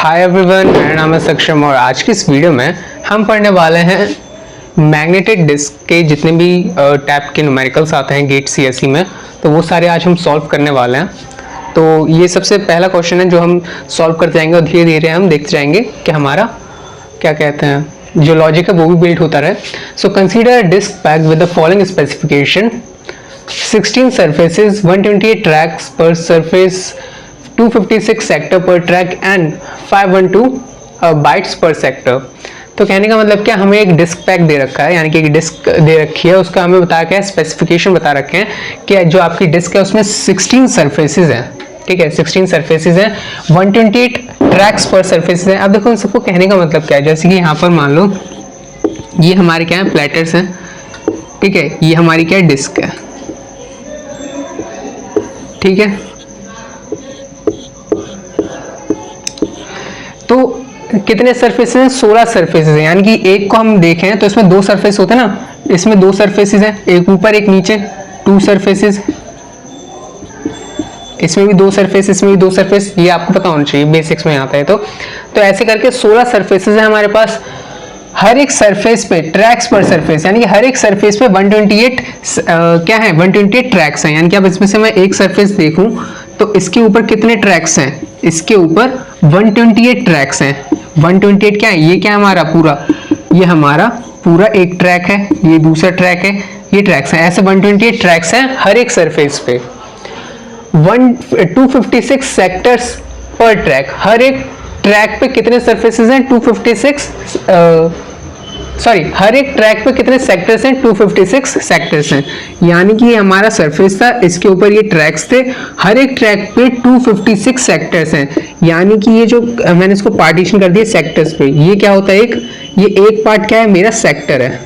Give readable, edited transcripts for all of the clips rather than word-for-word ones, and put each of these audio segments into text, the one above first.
Hi everyone, मेरा नाम है सक्षम और आज की इस वीडियो में हम पढ़ने वाले हैं मैग्नेटिक डिस्क के जितने भी टाइप के न्यूमेरिकल्स आते हैं गेट सीएसई में, तो वो सारे आज हम सॉल्व करने वाले हैं। तो ये सबसे पहला क्वेश्चन है जो हम सॉल्व करते जाएंगे और धीरे धीरे हम देखते जाएंगे कि हमारा क्या कहते हैं जो लॉजिक है वो भी बिल्ड होता रहे। So consider disk pack with the following specification: 16 surfaces, 128 tracks per surface, 256 sector per track and 512 bytes per sector। तो कहने का मतलब क्या, हमें एक डिस्क पैक दे रखा है, यानी कि एक डिस्क दे रखी है, उसका हमें बताया क्या है, स्पेसिफिकेशन बता रखे हैं कि जो आपकी डिस्क है उसमें 16 सर्फेसेज हैं। ठीक है, 16 सर्फेसेज हैं, 128 ट्रैक्स पर सर्फेसेज हैं। अब देखो इन सबको कहने का मतलब क्या है, जैसे कि यहाँ पर मान लो ये हमारे क्या है, प्लेटर्स हैं। ठीक है, ये हमारी क्या है, डिस्क है। ठीक है, तो कितने सरफेसेस हैं? 16 सरफेसेस हैं, यानी कि एक को हम देखें तो इसमें दो सरफेस होते हैं ना, इसमें दो सरफेसेस हैं, एक ऊपर एक नीचे, 2 सरफेसेस। इसमें भी 2 सरफेस, इसमें भी 2 सरफेस, ये आपको पता होना चाहिए, बेसिक्स में आता है। तो ऐसे करके 16 सरफेसेस हैं हमारे पास। हर एक सरफेस पे ट्रैक्स पर सरफेस, यानी कि हर एक सरफेस पे 128 क्या है, 128 ट्रैक्स हैं। यानी कि अब इसमें से मैं एक सरफेस देखूं तो इसके ऊपर कितने ट्रैक्स हैं? इसके ऊपर 128 ट्रैक्स हैं। 128 क्या है, ये क्या है हमारा पूरा, ये हमारा पूरा एक ट्रैक है, ये दूसरा ट्रैक है, ये ट्रैक्स हैं। ऐसे 128 ट्रैक्स हैं हर एक सरफेस पे। 256 सेक्टर्स पर ट्रैक, हर एक ट्रैक पे कितने सरफेसेस हैं? 256 हर एक ट्रैक पे कितने सेक्टर्स हैं? 256 सेक्टर्स हैं। यानी कि हमारा सरफेस था, इसके ऊपर ये ट्रैक्स थे, हर एक ट्रैक पे 256 सेक्टर्स हैं। यानी कि ये जो मैंने इसको पार्टीशन कर दिया सेक्टर्स पे, ये क्या होता है, ये एक पार्ट क्या है, मेरा सेक्टर है।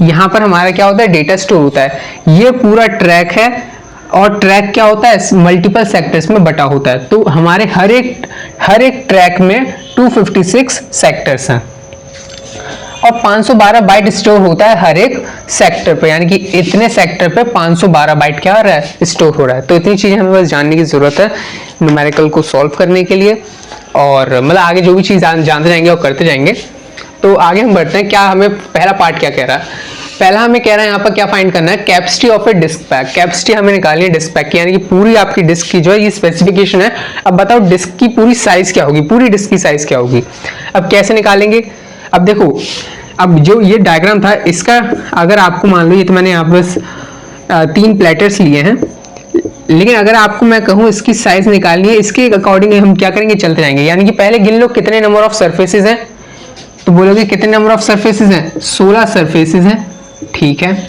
यहाँ पर हमारा क्या होता है, डेटा स्टोर होता है। ये पूरा ट्रैक है और ट्रैक क्या होता है, मल्टीपल सेक्टर्स में बटा होता है। तो हमारे हर एक ट्रैक में 256 सेक्टर्स हैं और 512 बाइट स्टोर होता है हर एक सेक्टर पे, यानी कि इतने सेक्टर पे 512 बाइट क्या हो रहा है, स्टोर हो रहा है। तो इतनी चीजें हमें बस जानने की जरूरत है न्यूमेरिकल को सॉल्व करने के लिए, और मतलब आगे जो भी चीज जानते जाएंगे और करते जाएंगे। तो आगे हम बढ़ते हैं, क्या हमें पहला पार्ट क्या कह रहा है। पहला हमें कह रहा है यहाँ पर क्या फाइंड करना है, capacity of a disk pack. Capacity हमें निकालनी है डिस्क पैक की, यानी कि पूरी आपकी डिस्क की जो है ये स्पेसिफिकेशन है। अब बताओ डिस्क की पूरी साइज क्या होगी, पूरी डिस्क की साइज क्या होगी। अब कैसे निकालेंगे, अब देखो, अब जो ये डायग्राम था इसका, अगर आपको मान लो ये तो मैंने यहाँ बस 3 प्लेटर्स लिए हैं, लेकिन अगर आपको मैं कहूँ इसकी साइज निकालनी है, इसके अकॉर्डिंग हम क्या करेंगे, चलते जाएंगे। यानी कि पहले गिन लो कितने नंबर ऑफ सर्फेसेस हैं, तो बोलोगे कितने नंबर ऑफ सर्फेसेस हैं, 16 सर्फेसेस हैं। ठीक है,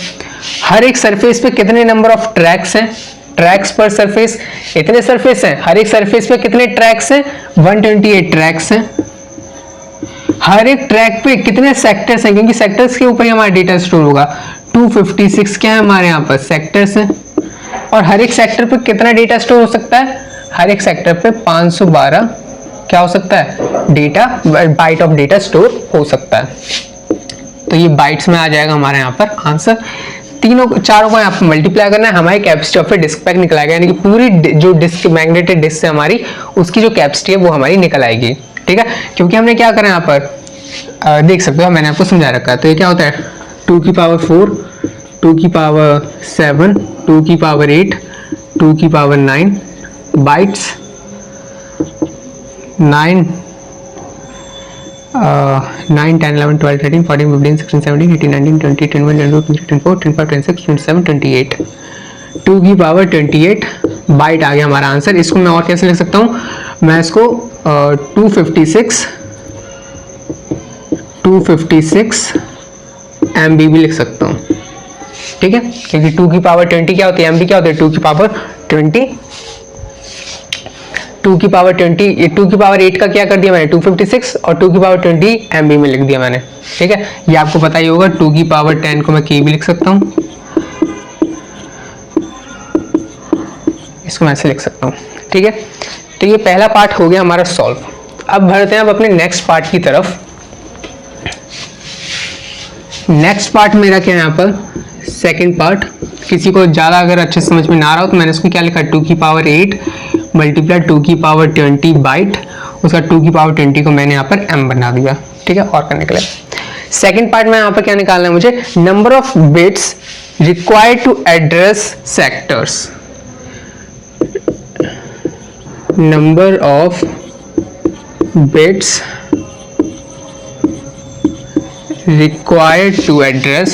हर एक सरफेस पे कितने नंबर ऑफ ट्रैक्स हैं, ट्रैक्स पर सरफेस, इतने सरफेस हैं, हर एक सरफेस पे कितने ट्रैक्स हैं, 128 ट्रैक्स हैं। हर एक ट्रैक पे कितने सेक्टर्स हैं, क्योंकि सेक्टर्स के ऊपर ही हमारा डेटा स्टोर होगा। 256 क्या है हमारे यहाँ पर, सेक्टर्स हैं। और हर एक सेक्टर पे कितना डेटा स्टोर हो सकता है, हर एक सेक्टर पे 512 क्या हो सकता है, data, byte of data store हो सकता है। तो ये बाइट्स में आ जाएगा हमारे यहाँ पर आंसर। चारों को यहाँ पर मल्टीप्लाई करना है, हमारी capacity of a disk pack निकल आएगा, यानी कि पूरी जो डिस्क मैग्नेटिक डिस्क है हमारी, उसकी जो कैपेसिटी है वो हमारी निकल आएगी। ठीक है, क्योंकि हमने क्या करा यहाँ पर, देख सकते हो मैंने आपको समझा रखा है। तो ये क्या होता है, 2 की पावर 4, 2 की पावर 7, 2 की पावर 8, 2 की पावर 9 बाइट्स, 9 10 11 12 13 14 15 16 17 18 19 20 21 22 23 24 25 26 27 28, 2 की पावर 28 बाइट आ गया हमारा आंसर। इसको मैं और कैसे लिख सकता हूँ, मैं इसको 256 MB भी लिख सकता हूँ। ठीक है, क्योंकि 2 की पावर 20 क्या होती है, MB क्या होती है, 2 की पावर 20, 2 की पावर 20, 2 की पावर 8 का क्या कर दिया मैंने, 256, और 2 की पावर 20 MB में लिख दिया मैंने। ठीक है, ये आपको पता ही होगा। 2 की पावर 10 को मैं KB भी लिख सकता हूँ, इसको मैं ऐसे लिख सकता हूँ। ठीक है, तो ये पहला पार्ट हो गया हमारा सॉल्व। अब बढ़ते हैं अब अपने नेक्स्ट पार्ट की तरफ। नेक्स्ट पार्ट मेरा क्या है यहाँ पर, सेकंड पार्ट। किसी को ज़्यादा अगर अच्छे समझ में ना आ रहा हो तो मैंने इसको क्या लिखा, 2 की पावर 8 मल्टीप्लाई 2 की पावर 20 बाइट उसका 2 की पावर 20 को मैंने यहाँ पर m बना दिया, ठीक है, और करने के लिए। सेकेंड पार्ट में यहाँ पर क्या निकालना है मुझे, number of bits required to address sectors, number of bits required to address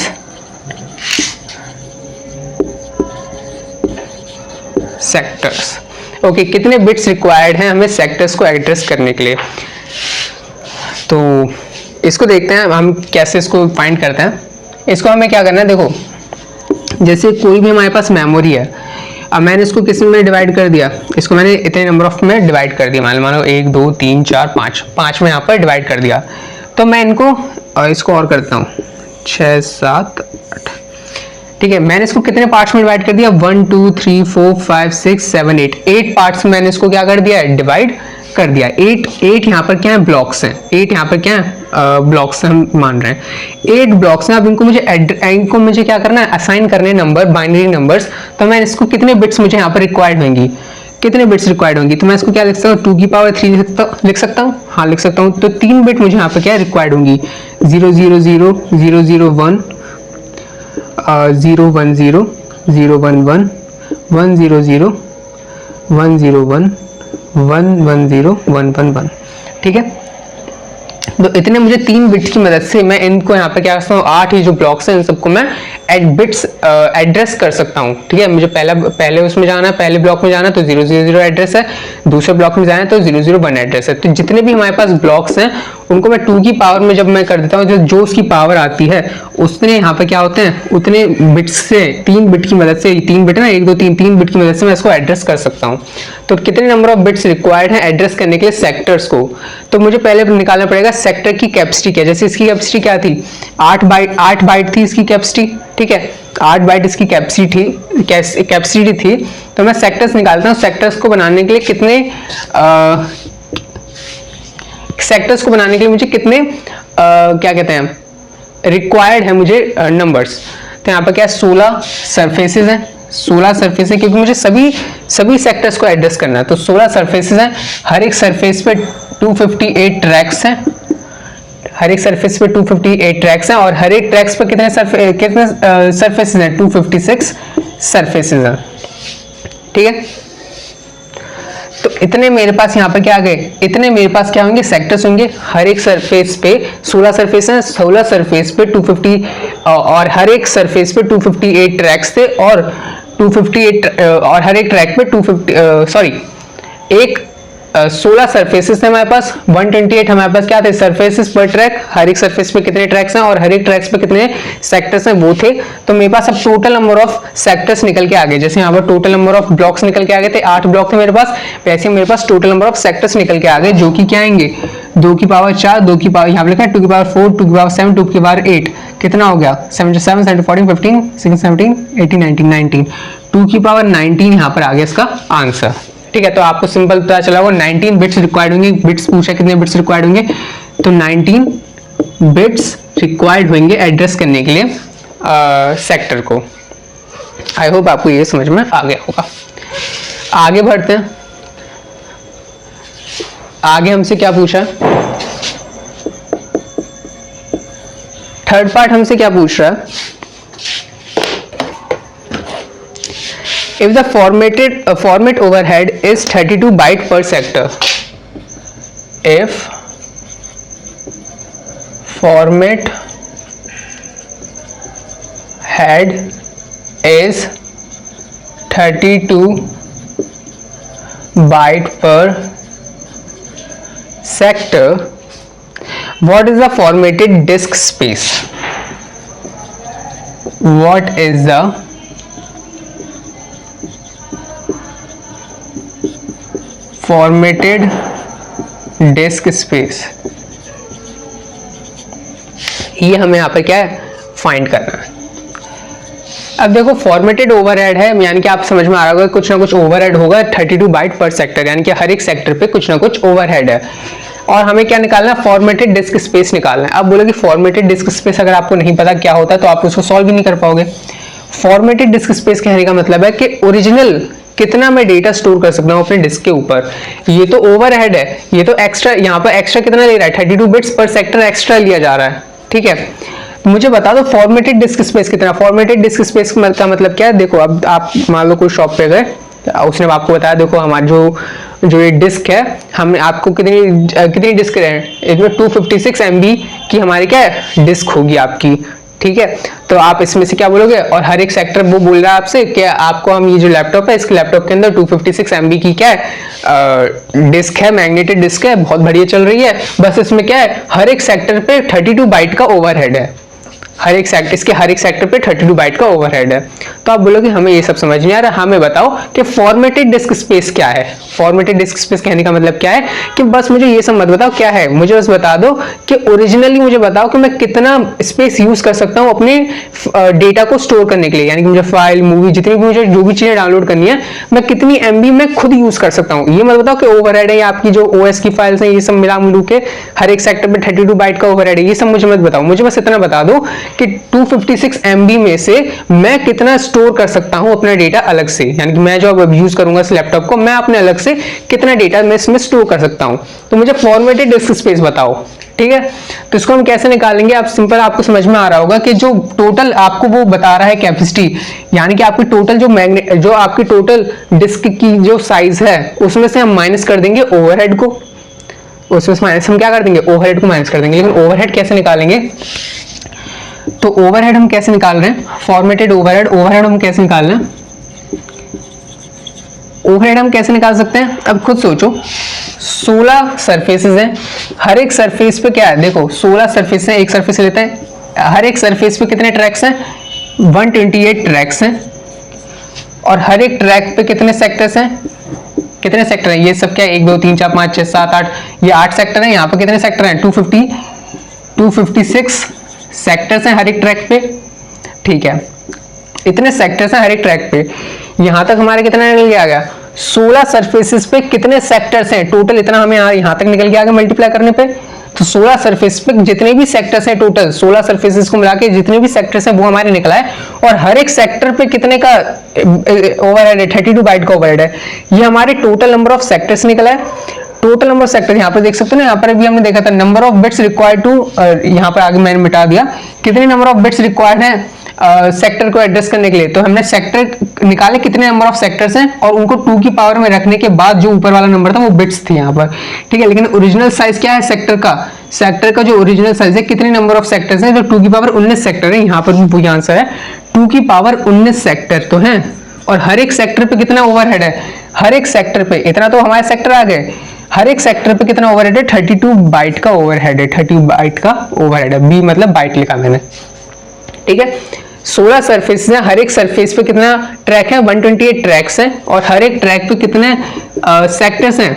sectors। Okay, कितने बिट्स रिक्वायर्ड हैं हमें सेक्टर्स को एड्रेस करने के लिए। तो इसको देखते हैं हम कैसे इसको फाइंड करते हैं। इसको हमें क्या करना है, देखो जैसे कोई भी हमारे पास मेमोरी है, अब मैंने इसको किस में डिवाइड कर दिया, इसको मैंने इतने नंबर ऑफ में डिवाइड कर दिया, मान लो 1 2 3 4 5 में यहाँ पर डिवाइड कर दिया। तो मैं इसको और करता हूँ 6 7 8, ठीक है। मैंने इसको कितने पार्ट्स में डिवाइड कर दिया, 1 2 3 4 5 6 7 8 पार्ट्स में मैंने इसको क्या कर दिया है, डिवाइड कर दिया। 8 यहाँ पर क्या है, ब्लॉक्स हैं। 8 यहाँ पर क्या है, ब्लॉक्स हम मान रहे हैं 8 ब्लॉक्स हैं। अब इनको मुझे क्या करना है, असाइन करने नंबर, बाइनरी नंबर्स। तो मैं इसको कितने बिट्स मुझे यहाँ पर रिक्वायर्ड होंगी, कितने बिट्स रिक्वायर्ड होंगी, तो मैं इसको क्या लिख सकता हूँ, 2 की पावर 3 लिख सकता हूँ, हाँ लिख सकता हूँ। तो 3 बिट मुझे यहाँ पर क्या रिक्वायर्ड होंगी, 0 0 0 0 0 1 0 1 0 0 1 1 1 0 0 1 0 1 1 1 0 1 1 1, ठीक है। तो इतने मुझे 3 बिट्स की मदद से मैं इनको यहाँ पे क्या करता हूँ, 8 ही जो ब्लॉक्स हैं इन सबको मैं बिट्स एड्रेस कर सकता हूँ, ठीक है। मुझे पहले उसमें जाना है, पहले ब्लॉक में जाना है तो 0 0 0 एड्रेस है, दूसरे ब्लॉक में जाना है तो 0 0 1 एड्रेस है। तो जितने भी हमारे पास ब्लॉक्स हैं उनको मैं 2 की पावर में जब मैं कर देता हूँ, जो उसकी पावर आती है उतने यहाँ पे क्या होते हैं, उतने बिट्स से 3 बिट की मदद से, 3 बिट है ना, 1 2 3 3 बिट की मदद से मैं इसको एड्रेस कर सकता हूँ। तो कितने नंबर ऑफ बिट्स रिक्वायर्ड है एड्रेस करने के लिए सेक्टर्स को, तो मुझे पहले निकालना पड़ेगा सेक्टर की कैपेसिटी क्या। जैसे इसकी कैपेसिटी क्या थी, 8 बाइट थी इसकी कैपेसिटी, ठीक है, 8 बाइट इसकी कैपेसिटी थी। तो मैं सेक्टर्स निकालता हूँ, सेक्टर्स को बनाने के लिए कितने सेक्टर्स को बनाने के लिए मुझे कितने क्या कहते हैं, रिक्वायर्ड है मुझे नंबर्स। तो यहाँ पर क्या 16 सरफेसेस हैं, 16 सरफेस है, क्योंकि मुझे सभी सेक्टर्स को एड्रेस करना है। तो 16 सरफेसेस हैं, हर एक सरफेस पे 258 ट्रैक्स हैं, हर एक सरफेस पे 258 ट्रैक्स हैं, और हर एक ट्रैक्स पे कितने सरफेसेस हैं, 256 सरफेसेस हैं, ठीक है। तो इतने मेरे पास यहाँ पर क्या आ गए, इतने मेरे पास क्या होंगे, सेक्टर्स होंगे। हर एक सरफेस पे 16 सरफेस हैं, 16 सरफेस पे 250 और हर एक सरफेस पे 258 ट्रैक्स थे, और 258 और हर एक ट्रैक पे 16 सरफेसेस थे हमारे पास, 128 हमारे पास क्या थे सरफेसेस पर ट्रैक। हर एक सरफेस पे कितने ट्रैक्स हैं और हर एक ट्रैक्स पे कितने सेक्टर्स हैं वो थे। तो मेरे पास अब टोटल नंबर ऑफ सेक्टर्स निकल के आ गए। जैसे यहाँ पर टोटल नंबर ऑफ ब्लॉक्स निकल के आ गए थे, 8 ब्लॉक थे मेरे पास, वैसे मेरे पास टोटल नंबर ऑफ सेक्टर्स निकल के आ गए, जो कि क्या आएंगे, 2 की पावर 4, 2 की पावर यहाँ पे लिखा है 2 की पावर 4, 2 की पावर 7, 2 की पावर 8, कितना हो गया 7 7 7 14 15 16 17 18 19 19, 2 की पावर 19 यहाँ पर आ गया इसका आंसर, ठीक है। तो आपको सिंपल पता चला वो 19 बिट्स रिक्वायर्ड होंगे। बिट्स पूछा कितने बिट्स रिक्वायर्ड होंगे, तो 19 बिट्स रिक्वायर्ड होंगे एड्रेस करने के लिए सेक्टर को। आई होप आपको ये समझ में आ गया होगा। आगे बढ़ते हैं। आगे हमसे क्या पूछा, थर्ड पार्ट हमसे क्या पूछ रहा है, if the format overhead is 32 byte per sector, if format head is 32 byte per sector, what is the formatted disk space? What is the formatted disk space? ये हमें यहाँ पे क्या है फाइंड करना है। अब देखो फॉर्मेटेड ओवरहेड है, यानी कि आप समझ में आ रहा होगा कुछ ना कुछ ओवरहेड होगा 32 बाइट पर सेक्टर, यानी कि हर एक सेक्टर पे कुछ ना कुछ ओवरहेड है। और हमें क्या निकालना है, फॉर्मेटेड डिस्क स्पेस निकालना है। अब बोलोगे फॉर्मेटेड डिस्क स्पेस अगर आपको नहीं पता क्या होता है तो आप उसको सॉल्व भी नहीं कर पाओगे। फॉर्मेटेड डिस्क स्पेस कहने का मतलब है कि ओरिजिनल कितना मैं डेटा स्टोर कर सकता हूँ अपने डिस्क के ऊपर। ये तो ओवरहेड है, ये तो एक्स्ट्रा, यहाँ पर एक्स्ट्रा कितना ले रहा है, 32 बिट्स पर सेक्टर एक्स्ट्रा लिया जा रहा है, ठीक है। मुझे बता दो फॉर्मेटेड डिस्क स्पेस कितना। फॉर्मेटेड डिस्क स्पेस का मतलब क्या है, देखो अब आप मान लो कोई शॉप पे गए, उसने आपको बताया देखो हमारा जो ये डिस्क है, हम आपको कितनी डिस्क है, इसमें 256 MB की हमारी क्या है डिस्क होगी आपकी, ठीक है। तो आप इसमें से क्या बोलोगे, और हर एक सेक्टर वो बोल रहा है आपसे कि आपको हम ये जो लैपटॉप है, इसके लैपटॉप के अंदर 256 MB की क्या है डिस्क है, मैग्नेटेड डिस्क है, बहुत बढ़िया चल रही है। बस इसमें क्या है, हर एक सेक्टर पे 32 बाइट का ओवरहेड है, हर एक सेक्टर पे 32 बाइट का ओवरहेड है। तो आप बोलोगे हमें ये सब समझ नहीं आ रहा, हमें बताओ कि फॉर्मेटेड डिस्क स्पेस क्या है। फॉर्मेटेड डिस्क स्पेस कहने का मतलब क्या है कि बस मुझे ये सब मत बताओ क्या है, मुझे बस बता दो कि ओरिजिनली मुझे बताओ कि मैं कितना स्पेस यूज कर सकता हूँ अपने डेटा को स्टोर करने के लिए, यानी कि मुझे फाइल, मूवी, जितनी भी मुझे जो भी चीजें डाउनलोड करनी है, मैं कितनी MB में खुद यूज कर सकता हूँ। ये मत बताओ कि ओवरहेड है या आपकी जो OS की फाइल्स है ये सब मिला मिलू के हर एक सेक्टर में 32 बाइट का ओवरहेड है, ये सब मुझे मत बताओ। मुझे बस इतना बता दो कि 256 MB में से मैं कितना स्टोर कर सकता हूं अपना डेटा अलग से, यानी कि मैं जो अब यूज करूंगा इस लैपटॉप को, मैं अपने अलग से कितना डेटा मैं इसमें स्टोर कर सकता हूं। तो मुझे फॉर्मेटेड डिस्क स्पेस बताओ, ठीक है। तो इसको हम कैसे निकालेंगे, आप सिंपल, आपको समझ में आ रहा होगा कि जो टोटल आपको वो बता रहा है कैपेसिटी, यानी कि आपकी टोटल जो आपकी टोटल डिस्क की जो साइज है उसमें से हम माइनस कर देंगे ओवरहेड को, उसमें से माइनस हम क्या कर देंगे, ओवरहेड को माइनस कर देंगे। लेकिन ओवरहेड कैसे निकालेंगे, तो ओवरहेड हम कैसे निकाल रहे हैं, फॉर्मेटेड ओवरहेड हम कैसे निकाल रहे हैं, ओवरहेड हम कैसे निकाल सकते हैं, अब खुद सोचो। 16 सरफेसेस हैं, हर एक सरफेस पे क्या है, देखो 16 सरफेस हैं, एक सरफेस लेते हैं, हर एक सरफेस पे कितने ट्रैक्स हैं, 128 ट्रैक्स हैं, और हर एक ट्रैक पे कितने सेक्टर्स हैं, कितने सेक्टर हैं, ये सब क्या है 1 2 3 4 5 6 7 8, ये 8 सेक्टर हैं। यहाँ पे कितने सेक्टर हैं, 256 सेक्टर्स हैं हर एक ट्रैक पे, ठीक है। इतने सेक्टर्स हैं हर एक ट्रैक पे, यहां तक हमारे कितना निकल के आ गया, 16 सरफेसेस पे कितने सेक्टर्स हैं टोटल, इतना हमें यहां तक निकल के आ गया मल्टीप्लाई करने पे। तो 16 सरफेस पे जितने भी सेक्टर्स हैं, टोटल 16 सरफेसेस को मिला के जितने भी सेक्टर्स हैं वो हमारे निकला है, और हर एक सेक्टर पे कितने का ओवरहेड है, 32 बाइट का ओवरहेड है। ये हमारे टोटल नंबर ऑफ सेक्टर्स निकला है। टोटल नंबर ऑफ सेक्टर यहाँ पर देख सकते हो ना, यहाँ पर अभी हमने देखा था number of bits required to, यहाँ पर आगे मैंने मिटा दिया कितने नंबर ऑफ बिट्स रिक्वायर्ड है सेक्टर को एड्रेस करने के लिए। तो हमने सेक्टर निकाले कितने नंबर ऑफ सेक्टर्स हैं, और उनको 2 की पावर में रखने के बाद जो ऊपर वाला नंबर था वो बिट्स थी यहाँ पर, ठीक है। लेकिन ओरिजिनल साइज क्या है सेक्टर का जो ओरिजिनल साइज है, कितने नंबर ऑफ सेक्टर्स हैं, तो 2 की पावर 19 सेक्टर है। यहाँ पर भी वही आंसर है, 2 की पावर 19 सेक्टर तो है। और हर एक सेक्टर पे कितना ओवरहेड है, हर एक सेक्टर पे इतना, तो हमारे सेक्टर आ गए, हर एक सेक्टर पे कितना ओवरहेड है, 32 बाइट का ओवरहेड है, 32 बाइट का ओवरहेड है, बी मतलब बाइट लिखा मैंने, ठीक है। 16 सरफेस है, हर एक सरफेस पे कितना ट्रैक है, 128 ट्रैक्स हैं, और हर एक ट्रैक पे कितने सेक्टर्स हैं,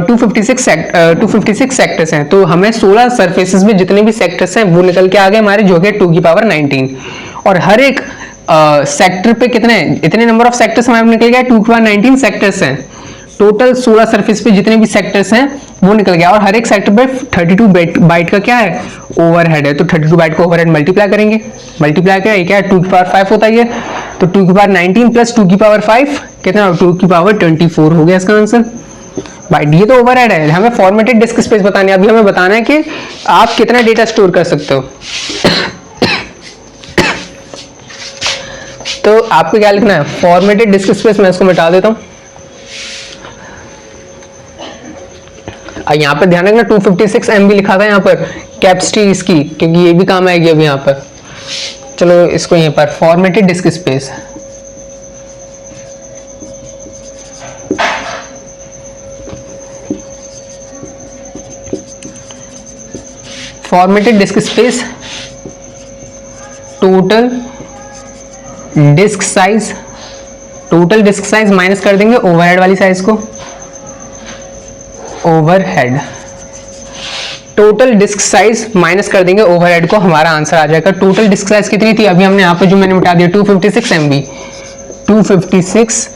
256 सेक्टर्स हैं। तो हमें 16 सरफेसेस में जितने भी सेक्टर्स हैं वो निकल के आ गए हमारे, जो कि 2 की पावर 19, और हर एक सेक्टर पे कितने, इतने नंबर ऑफ सेक्टर्स हमारे निकल गए, 2 की पावर 19 सेक्टर्स हैं। टोटल 16 सरफेस पे जितने भी सेक्टर्स हैं वो निकल गया, और हर एक सेक्टर पे 32 बाइट का क्या है, ओवरहेड है। तो 32 बाइट को ओवरहेड मल्टीप्लाई करेंगे, मल्टीप्लाई क्या है, क्या है 2 की पावर 5 होता है ये, तो 2 की पावर 19 प्लस 2 की पावर 5 कितना, 2 की पावर 24 हो गया इसका आंसर बाइट। ये तो ओवरहेड है, हमें फॉर्मेटेड डिस्क स्पेस बतानी है। अभी हमें बताना है कि आप कितना डेटा स्टोर कर सकते हो। तो आपको क्या लिखना है, फॉर्मेटेड डिस्क स्पेस, मैं इसको मिटा देता हूं। यहाँ पर ध्यान रखना 256 MB लिखा था यहाँ पर कैपेसिटी इसकी, क्योंकि ये भी काम आएगी अभी यहाँ पर। चलो इसको यहाँ पर formatted disk space, formatted disk space, total disk size, total disk size minus कर देंगे ओवरहेड वाली साइज को, overhead, total disk size minus कर देंगे ओवरहेड को, हमारा आंसर आ जाएगा। टोटल डिस्क साइज कितनी थी, अभी हमने यहाँ पे जो मैंने मिटा दिया 256 MB, 256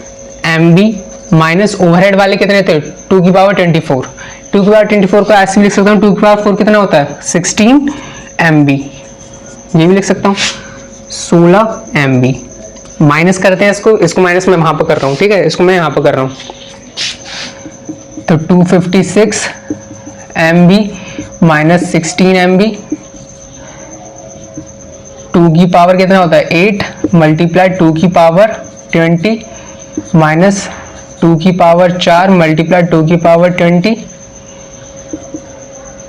MB माइनस ओवरहेड वाले कितने थे, 2 की पावर 24, 2 की पावर 24 को ऐसे लिख सकता हूँ, 2 की पावर 4 कितना होता है, 16 MB, ये भी लिख सकता हूँ 16 MB, माइनस करते हैं इसको माइनस मैं वहां पर कर रहा हूँ, ठीक है, इसको मैं यहाँ पर कर रहा हूँ। तो 256 MB माइनस 16 MB, 2 की पावर कितना होता है 8 मल्टीप्लाई 2 की पावर 20 माइनस 2 की पावर 4 मल्टीप्लाई 2 की पावर 20,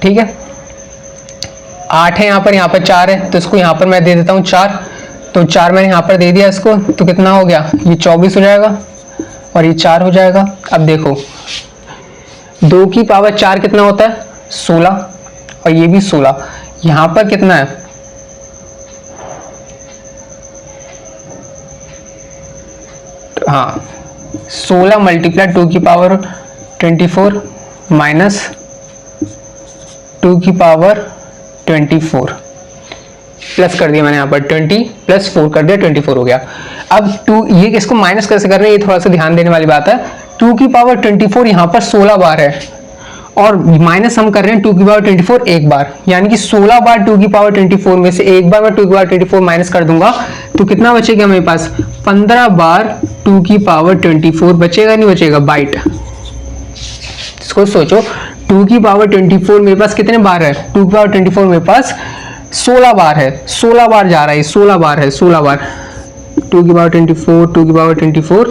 ठीक है। 8 है यहाँ पर 4 है, तो इसको यहाँ पर मैं दे देता हूँ 4, तो 4 मैंने यहाँ पर दे दिया इसको, तो कितना हो गया, ये 24 हो जाएगा और ये 4 हो जाएगा। अब देखो 2 की पावर 4 कितना होता है 16 और ये भी 16, यहाँ पर कितना है हाँ 16 मल्टीप्लाई 2 की पावर 24 माइनस 2 की पावर 24 प्लस कर दिया मैंने यहाँ पर 20 प्लस 4 कर दिया 24 हो गया। अब 2 ये इसको माइनस कैसे कर रहे हैं, ये थोड़ा सा ध्यान देने वाली बात है। 2 की पावर 24 यहाँ पर 16 बार है और माइनस हम कर रहे हैं 2 की पावर 24 एक बार, यानी कि 16 बार 2 की पावर 24 में से एक बार मैं 2 की पावर 24 माइनस कर दूंगा तो कितना बचेगा मेरे पास 15 बार 2 की पावर 24 बचेगा, नहीं बचेगा बाइट। इसको सोचो 2 की पावर 24 मेरे पास कितने बार है, 2 की पावर 24 मेरे पास 16 बार है, 16 बार जा रहा है, 16 बार है, 16 बार 2 की पावर 24 2 की पावर 24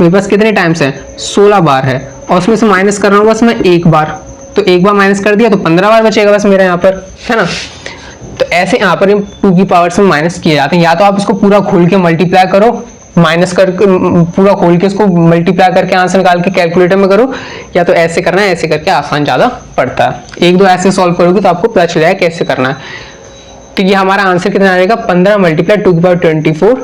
मेरे पास कितने टाइम्स है 16 बार है और उसमें से माइनस कर रहा हूँ बस मैं एक बार, तो एक बार माइनस कर दिया तो 15 बार बचेगा बस मेरा यहाँ पर, है ना। तो ऐसे यहाँ पर 2 की पावर से माइनस किए जाते हैं, या तो आप इसको पूरा खोल के मल्टीप्लाई करो, माइनस करके पूरा खोल के इसको मल्टीप्लाई करके आंसर निकाल के कैलकुलेटर में करो, या तो ऐसे करना है, ऐसे करके आसान ज़्यादा पड़ता है। एक दो ऐसे सॉल्व करोगे तो आपको पता चल जाएगा कैसे करना है। तो ये हमारा आंसर कितना आएगा 15 मल्टीप्लाई 2 की पावर 24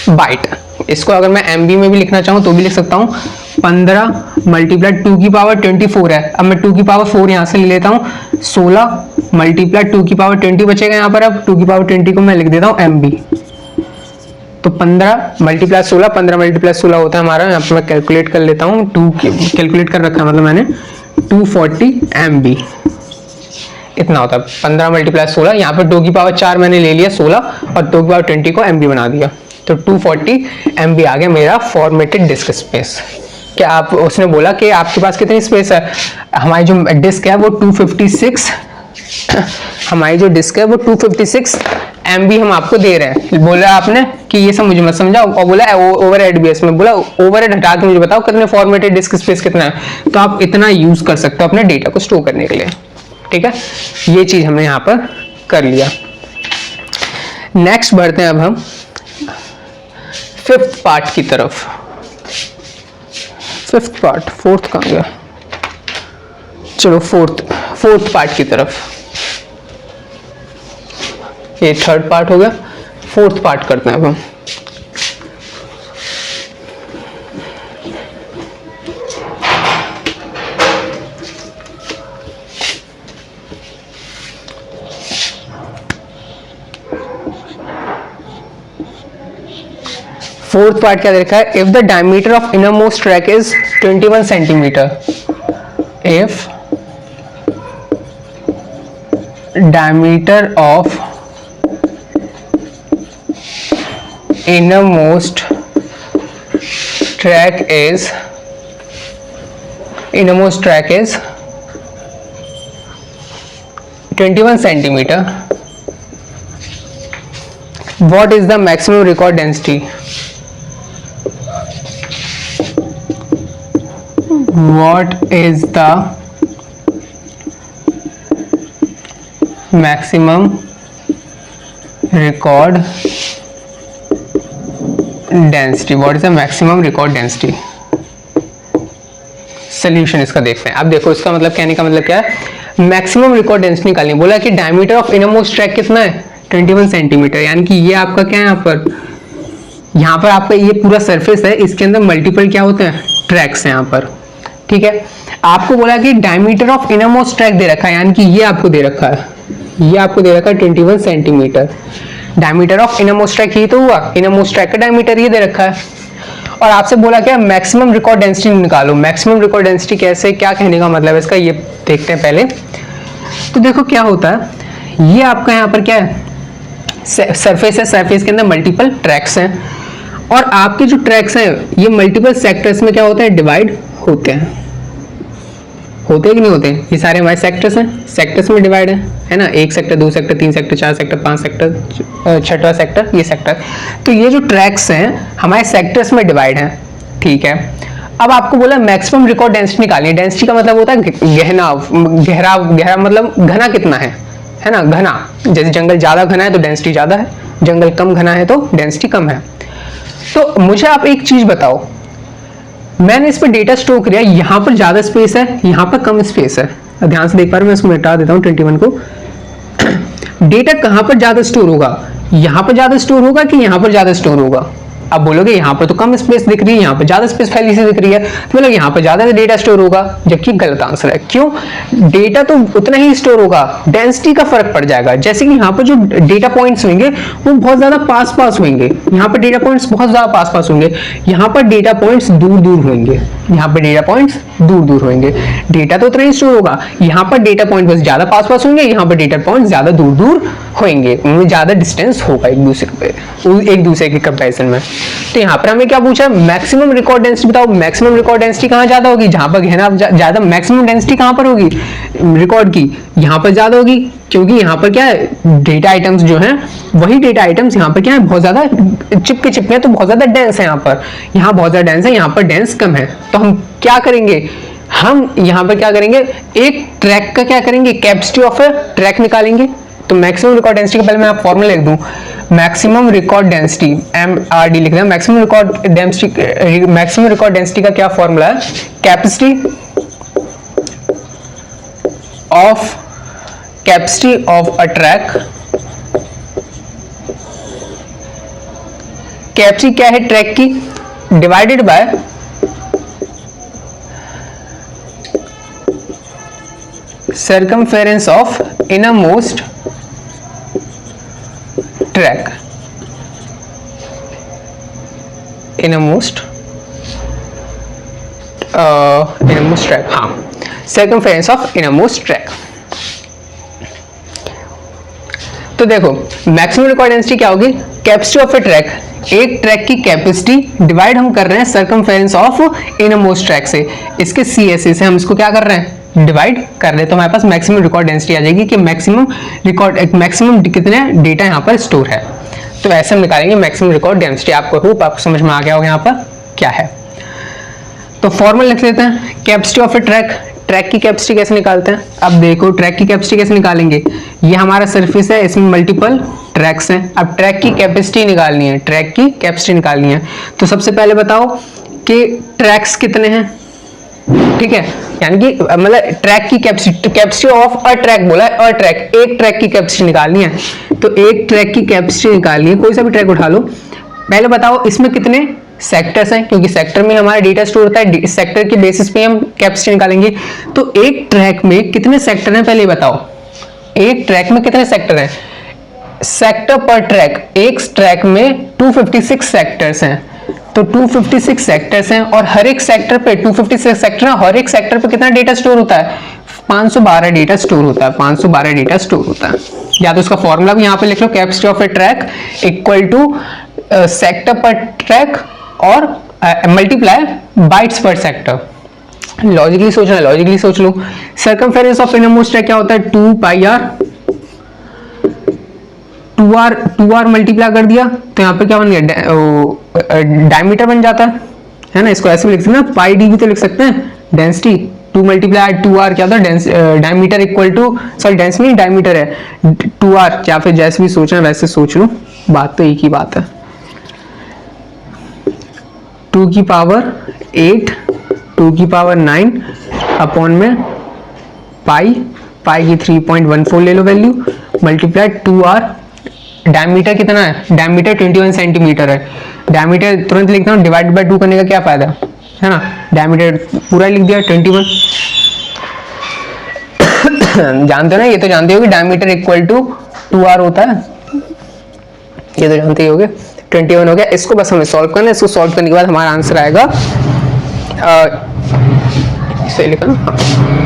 बाइट। इसको अगर मैं MB में भी लिखना चाहूँ तो भी लिख सकता हूँ, 15 मल्टीप्लाई 2 की पावर 24 है, अब मैं 2 की पावर 4 यहाँ से ले लेता हूँ, 16 मल्टीप्लाई 2 की पावर 20 बचेगा यहाँ पर। अब 2 की पावर 20 को मैं लिख देता हूँ MB, तो 15 मल्टीप्लाई 16, 15 मल्टीप्लाई 16 होता है हमारा, यहाँ पर मैं कैलकुलेट कर लेता हूँ, कैलकुलेट कर रखा है मतलब मैंने 240 MB इतना होता है। 15 मल्टीप्लाई 16, यहाँ पर 2 की पावर 4 मैंने ले लिया 16 और 2 की पावर 20 को MB बना दिया, तो 240 MB आ गया मेरा फॉर्मेटेड डिस्क स्पेस। क्या आप उसने बोला कि आपके पास कितनी स्पेस है, हमारी जो डिस्क है वो 256 हमारी जो डिस्क है वो 256 MB हम आपको दे रहे हैं। बोला आपने कि ये सब मुझे मत समझाओ, और बोला ओवरहेड भी इसमें बोला ओवरहेड हटा के मुझे बताओ कितने फॉर्मेटेड डिस्क स्पेस कितना है, तो आप इतना यूज कर सकते हो अपने डेटा को स्टोर करने के लिए, ठीक है। ये चीज हमने यहाँ पर कर लिया। नेक्स्ट बढ़ते हैं अब हम 5th पार्ट की तरफ। 5th पार्ट, 4th कहाँ गया, चलो 4th पार्ट की तरफ। ये 3rd पार्ट हो गया, 4th पार्ट करते हैं अब हम। फोर्थ पार्ट क्या देखा है, if the diameter of inner most track is 21 centimetre, if diameter of innermost track is 21 centimeter, what is the maximum record density? What is the maximum record density? What is the maximum record density? Solution इसका देखते हैं। अब देखो इसका मतलब कहने का मतलब क्या है, मैक्सिमम रिकॉर्ड डेंसिटी निकालनी। बोला कि डायमीटर ऑफ इनरमोस्ट ट्रैक कितना है 21 सेंटीमीटर, यानी कि ये आपका क्या है यहाँ पर आपका ये पूरा सरफेस है, इसके अंदर मल्टीपल क्या होते हैं ट्रैक्स हैं यहाँ पर, ठीक है। आपको बोला कि डायमीटर ऑफ इनरमोस्ट ट्रैक दे रखा है, यानी कि ये आपको दे रखा है, ये आपको दे रखा है 21 centimetre. Diameter of innermost track ये तो हुआ, इनरमोस्ट ट्रैक का डायमीटर ये दे रखा है, और आपसे बोला क्या मैक्सिमम रिकॉर्ड डेंसिटी निकालो। मैक्सिमम रिकॉर्ड डेंसिटी कैसे, क्या कहने का मतलब है इसका, ये देखते हैं पहले। तो देखो क्या होता है, ये आपका यहाँ पर क्या है सरफेस है, सरफेस के अंदर मल्टीपल ट्रैक्स हैं, और आपके जो ट्रैक्स हैं ये मल्टीपल सेक्टर्स में क्या होते हैं, डिवाइड होते हैं। होते हैं कि नहीं होते हैं? ये सारे हमारे सेक्टर्स हैं, सेक्टर्स में डिवाइड है ना, 1 sector, 2 sector, 3 sector, 4 sector, 5 sector, छठवां सेक्टर, ये सेक्टर। तो ये जो ट्रैक्स हैं हमारे सेक्टर्स में डिवाइड हैं, ठीक है। अब आपको बोला मैक्सिमम रिकॉर्ड डेंसिटी निकालनी है। डेंसिटी का मतलब होता है गहना, गहरा, गहरा मतलब घना कितना है ना, घना। जैसे जंगल ज्यादा घना है तो डेंसिटी ज्यादा है, जंगल कम घना है तो डेंसिटी कम है। तो मुझे आप एक चीज बताओ, मैंने इस पर डेटा स्टोर किया, यहाँ पर ज्यादा स्पेस है, यहाँ पर कम स्पेस है। ध्यान से देख पा रहे, मैं इसको मिटा देता हूँ 21 को। डेटा कहाँ पर ज्यादा स्टोर होगा, यहाँ पर ज्यादा स्टोर होगा कि यहाँ पर ज्यादा स्टोर होगा? आप बोलोगे यहाँ पर तो कम स्पेस दिख रही है, यहाँ पर ज्यादा स्पेस फैली सी दिख रही है, तो मतलब यहाँ पर ज्यादा डेटा स्टोर होगा, जबकि गलत आंसर है। क्यों? डेटा तो उतना ही स्टोर होगा, डेंसिटी का फर्क पड़ जाएगा। जैसे कि यहाँ पर जो डेटा पॉइंट्स होंगे वो बहुत ज्यादा पास पास होंगे, यहाँ पर डेटा पॉइंट्स बहुत ज्यादा पास पास होंगे, यहाँ पर डेटा पॉइंट्स दूर दूर होंगे, यहाँ पर डेटा पॉइंट्स दूर दूर होंगे। डेटा तो उतना ही स्टोर होगा, यहाँ पर डेटा पॉइंट बस ज्यादा पास पास होंगे, यहाँ पर डेटा पॉइंट ज्यादा दूर दूर होंगे, उनमें ज्यादा डिस्टेंस होगा एक दूसरे के कंपैरिजन में। तो यहाँ पर हमें क्या पूछा, मैक्सिमम रिकॉर्ड डेंसिटी बताओ। मैक्सिमम रिकॉर्ड डेंसिटी कहाँ ज्यादा होगी, जहां पर गहना ज्यादा। मैक्सिमम डेंसिटी कहाँ पर होगी रिकॉर्ड की, यहाँ पर ज्यादा होगी, क्योंकि यहाँ पर क्या है, डेटा आइटम्स जो हैं वही डेटा आइटम्स यहाँ पर क्या है, बहुत ज्यादा चिपके तो बहुत ज्यादा डेंस है। यहाँ पर यहाँ बहुत ज्यादा डेंस है, यहाँ पर डेंस कम है। तो हम क्या करेंगे, हम यहाँ पर क्या करेंगे, एक ट्रैक का क्या करेंगे, कैपेसिटी ऑफ ए ट्रैक निकालेंगे। तो मैक्सिमम रिकॉर्ड डेंसिटी का पहले मैं आप फॉर्मूला लिख दूं, मैक्सिमम रिकॉर्ड डेंसिटी MRD लिख दें। मैक्सिमम रिकॉर्ड डेंसिटी का क्या फॉर्मूला है, capacity of a track. Capacity क्या है ट्रैक की, divided by circumference of innermost track, innermost track, हाँ, circumference of innermost track। तो देखो मैक्सिमम रिकॉर्ड डेंसिटी क्या होगी, कैपेसिटी ऑफ ए ट्रैक, एक ट्रैक की कैपेसिटी डिवाइड हम कर रहे हैं सर्कमफेरेंस ऑफ इनरमोस्ट ट्रैक से, इसके CSA से हम इसको क्या कर रहे हैं, डिवाइड कर रहे। तो हमारे पास मैक्सिमम रिकॉर्ड डेंसिटी आ जाएगी कि मैक्सिमम कितने डेटा यहाँ पर स्टोर है। तो ऐसे हम निकालेंगे मैक्सिमम रिकॉर्ड डेंसिटी। आपको होप आपको समझ में आ गया होगा यहाँ पर क्या है। तो फॉर्मूला लिख लेते हैं, capacity of a track, track की कैपेसिटी कैसे निकालते हैं। अब देखो ट्रैक की कैपेसिटी कैसे निकालेंगे, ये हमारा सरफेस है, इसमें मल्टीपल ट्रैक्स हैं। अब ट्रैक की कैपेसिटी निकालनी है, ट्रैक की कैपेसिटी निकालनी है। तो सबसे पहले बताओ कि ट्रैक्स कितने हैं, ठीक है, यानी कि मतलब ट्रैक की कैपेसिटी ऑफ अ ट्रैक बोला है, अ ट्रैक, एक ट्रैक की कैपेसिटी निकालनी है। तो एक ट्रैक की कैपेसिटी निकालनी है, कोई सा भी ट्रैक उठा लो। पहले बताओ इसमें कितने सेक्टर्स हैं, क्योंकि सेक्टर में हमारा डेटा स्टोर होता है, सेक्टर के बेसिस पे हम कैपेसिटी निकालेंगे। तो एक ट्रैक में कितने सेक्टर हैं पहले बताओ, एक ट्रैक में कितने सेक्टर हैं, सेक्टर पर ट्रैक, एक ट्रैक में 256 सेक्टर्स हैं। तो 256 सेक्टर्स हैं और हर एक सेक्टर पे 256 सेक्टर है, हर एक सेक्टर पे कितना डेटा स्टोर होता है, 512 डेटा स्टोर होता है, 512 डेटा स्टोर होता है। या तो उसका फॉर्मूला भी यहाँ पे लिख लो, capacity of a track equal to sector per track और multiply bytes per sector. Logically सोचना, लॉजिकली सोच लो। सर्कमफेरेंस ऑफ इनरमोस्ट ट्रैक क्या होता है, 2πr, 2r मल्टीप्लाई कर दिया तो यहाँ पे क्या बन गया, डायमीटर बन जाता है ना। इसको ऐसे भी लिख सकते हैं, पाई डी भी तो लिख सकते हैं। डेंसिटी 2 मल्टीप्लाई 2r क्या होता है, diameter equal to, sorry density नहीं डायमीटर है, 2r, या फिर जैसे भी सोचना वैसे सोच लो, बात तो एक ही बात है। 2 की पावर 8, 2 की पावर 9 अपॉन में पाई की 3.14 ले low value, multiply 2r, diameter कितना है, डायमीटर 21 सेंटीमीटर है। डायमीटर तुरंत लिखता हूँ, डिवाइड बाय 2 करने का क्या फायदा है ना, डायमीटर पूरा लिख दिया 21। जानते हो ना, ये तो जानते हो कि डायमीटर इक्वल टू 2r होता है, ये तो जानते ही होगे। 21 हो गया, इसको बस हमें सॉल्व करना है। इसको सॉल्व करने के बाद हमारा आंसर आएगा, सही लिखा ना,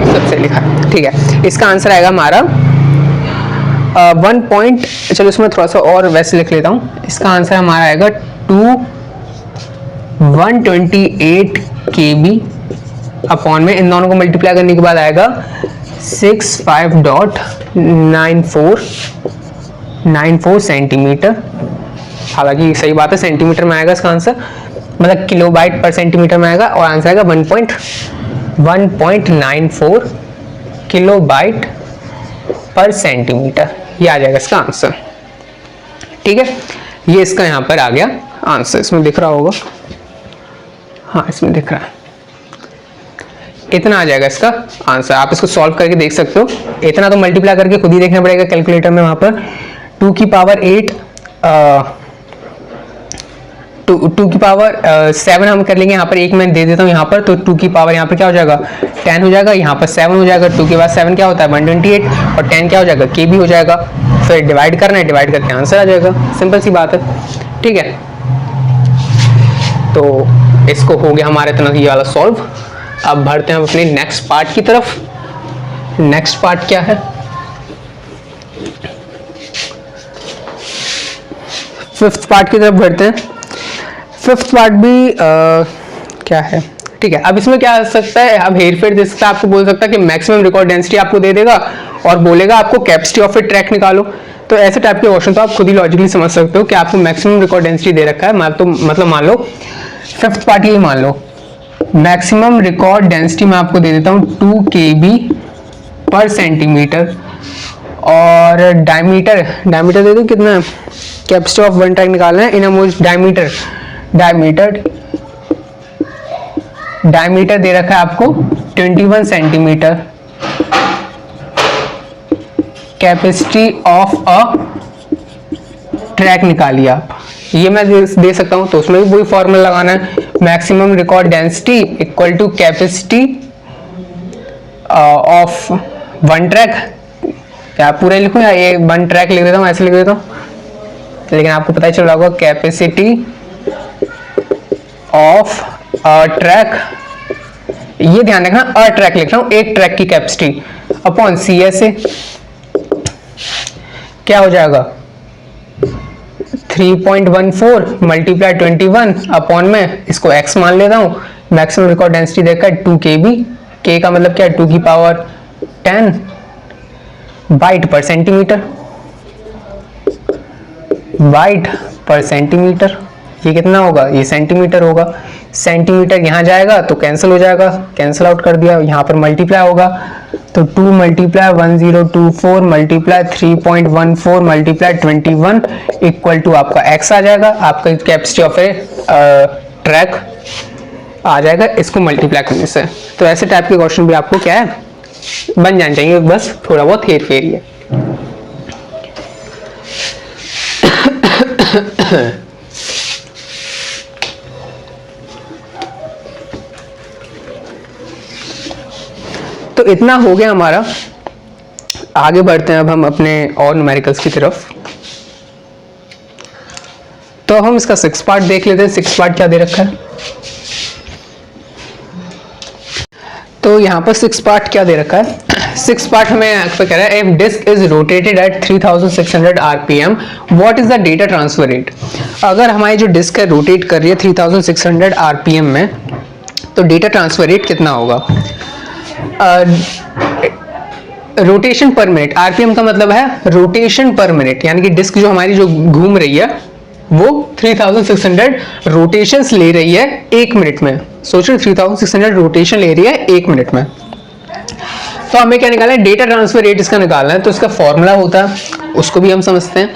सबसे लिखा, ठीक है। इसका आंसर आएगा हमारा 1 पॉइंट, चलो इसमें थोड़ा सा और वैसे लिख लेता हूँ। इसका आंसर हमारा आएगा 128 KB अपॉन में इन दोनों को मल्टीप्लाई करने के बाद आएगा 65.94 सेंटीमीटर। हालांकि सही बात है, सेंटीमीटर में आएगा इसका आंसर, मतलब किलोबाइट पर सेंटीमीटर में आएगा, और आंसर आएगा 1.94 किलोबाइट पर सेंटीमीटर। ये आ जाएगा इसका आंसर। ठीक है, ये इसका यहाँ पर आ गया आंसर। इसमें दिख रहा होगा, हाँ इसमें दिख रहा है, इतना आ जाएगा इसका आंसर। आप इसको सॉल्व करके देख सकते हो। इतना तो मल्टीप्लाई करके खुद ही देखना पड़ेगा कैलकुलेटर में। वहां पर 2 की पावर 8 2 की पावर 7 हम कर लेंगे। यहाँ पर एक मैं दे देता हूँ यहाँ पर, तो 2 की पावर यहाँ पर क्या हो जाएगा 10 हो जाएगा, यहाँ पर 7 हो जाएगा। 2 के बाद 7 क्या होता है 128, और 10 क्या हो जाएगा के भी हो जाएगा। फिर डिवाइड करना है, डिवाइड करके आंसर आ जाएगा। सिंपल सी बात है। ठीक है, तो इसको हो गया हमारे इतना ये वाला सॉल्व। अब बढ़ते हैं अपने नेक्स्ट पार्ट की तरफ। नेक्स्ट पार्ट क्या है, फिफ्थ पार्ट की तरफ बढ़ते हैं। फिफ्थ पार्ट भी क्या है, ठीक है। अब इसमें क्या आ सकता है, अब हेर फेर दे सकता है, आपको बोल सकता है कि मैक्सिमम रिकॉर्ड डेंसिटी आपको दे देगा और बोलेगा आपको कैपेसिटी ऑफ ए ट्रैक निकालो। तो ऐसे टाइप के क्वेश्चन तो आप खुद ही लॉजिकली समझ सकते हो कि आपको मैक्सिमम रिकॉर्ड डेंसिटी दे रखा है। मतलब मान लो फिफ्थ पार्ट ही मान लो, मैक्सिमम रिकॉर्ड डेंसिटी मैं आपको दे देता हूँ 2 KB पर सेंटीमीटर, और डायमीटर दे दो कितना, कैपेसिटी ऑफ वन ट्रैक निकालना है। इन मुझे डायमीटर दे रखा है आपको 21 centimetre. Capacity of a track निकालिए आप, ये मैं दे सकता हूं। तो उसमें भी वही फॉर्मूला लगाना है, maximum record density equal to capacity of one track. क्या पूरा लिखूं या ये वन ट्रैक लिख देता हूँ, ऐसे लिख देता हूँ, लेकिन आपको पता ही चल रहा होगा कैपेसिटी ऑफ अ ट्रैक। ये ध्यान रखना, अ ट्रैक लिख रहा हूं, एक ट्रैक की कैपेसिटी अपॉन CSA क्या हो जाएगा 3.14 मल्टीप्लाई 21 अपॉन में इसको x मान लेता हूं। मैक्सिमम रिकॉर्ड डेंसिटी देखा है 2 KB, k का मतलब क्या है 2 की पावर 10 बाइट पर सेंटीमीटर, बाइट पर सेंटीमीटर। ये कितना होगा, ये सेंटीमीटर होगा। सेंटीमीटर यहाँ जाएगा तो कैंसिल हो जाएगा, कैंसिल आउट कर दिया। यहाँ पर मल्टीप्लाई होगा तो 2 multiply 1024 multiply 3.14 multiply 21 equal to आपका x आ जाएगा। आपका कैपेसिटी ऑफ ए ट्रैक आ जाएगा इसको मल्टीप्लाई करने से। तो ऐसे टाइप के क्वेश्चन भी आपको क्या है बन जाने चाहिए, बस थोड़ा बहुत हेर फेर ही है। तो इतना हो गया हमारा। आगे बढ़ते हैं अब हम अपने और न्यूमेरिकल्स की तरफ। तो हम इसका 6 पार्ट देख लेते हैं। 6 पार्ट क्या दे रखा है, तो यहाँ पर 6 पार्ट क्या दे रखा है। 6 पार्ट हमें कह रहा है, if disk is rotated at 3600 RPM what is the data transfer rate. अगर हमारी जो डिस्क है रोटेट कर रही है 3600 RPM में, तो डेटा ट्रांसफर रेट कितना होगा। रोटेशन पर मिनट, RPM का मतलब है रोटेशन पर मिनट, यानी कि डिस्क जो हमारी जो घूम रही है वो 3600 रोटेशंस ले रही है 1 मिनट में। सोचो 3600 रोटेशन ले रही है 1 मिनट में। तो हमें क्या निकालना है, डेटा ट्रांसफर रेट इसका निकालना है। तो इसका फॉर्मूला होता है, उसको भी हम समझते हैं,